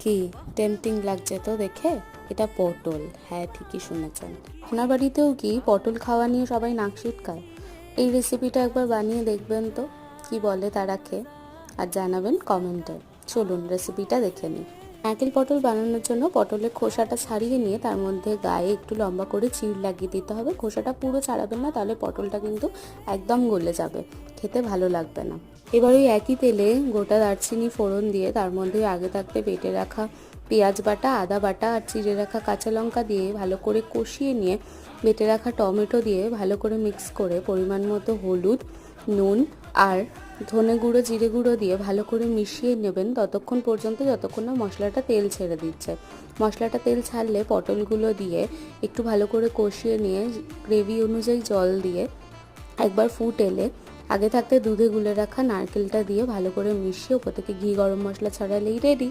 কি টেম্পটিং লাগছে তো দেখে? এটা পটল, হ্যাঁ ঠিকই শুনেছেন। আপনার বাড়িতেও কি পটল খাওয়া নিয়ে সবাই নাক সিটকায়? এই রেসিপিটা একবার বানিয়ে দেখবেন তো কি বলে তারা খেয়ে, আর জানাবেন কমেন্টে। চলুন রেসিপিটা দেখে নিই। নারকেল পটল বানানোর জন্য পটলের খোসাটা ছাড়িয়ে নিয়ে তার মধ্যে গায়ে একটু লম্বা করে চিড় লাগিয়ে দিতে হবে। খোসাটা পুরো ছাড়াবেন না, তাহলে পটলটা কিন্তু একদম গলে যাবে, খেতে ভালো লাগবে না। এবার ওই একই তেলে গোটা দারচিনি ফোড়ন দিয়ে তার মধ্যে আগে থাকতে বেটে রাখা পেঁয়াজ বাটা, আদা বাটা আর চিড়ে রাখা কাঁচা লঙ্কা দিয়ে ভালো করে কষিয়ে নিয়ে বেটে রাখা টমেটো দিয়ে ভালো করে মিক্স করে পরিমাণ মতো হলুদ, নুন আর ধনে গুঁড়ো, জিরে গুঁড়ো দিয়ে ভালো করে মিশিয়ে নেবেন ততক্ষণ পর্যন্ত যতক্ষণ না মশলাটা তেল ছেড়ে দিচ্ছে। মশলাটা তেল ছাড়লে পটলগুলো দিয়ে একটু ভালো করে কষিয়ে নিয়ে গ্রেভি অনুযায়ী জল দিয়ে একবার ফুট এলে আগে থাকতে দুধে গুলে রাখা নারকেলটা দিয়ে ভালো করে মিশিয়ে ওপর থেকে ঘি গরম মশলা ছড়ালেই রেডি।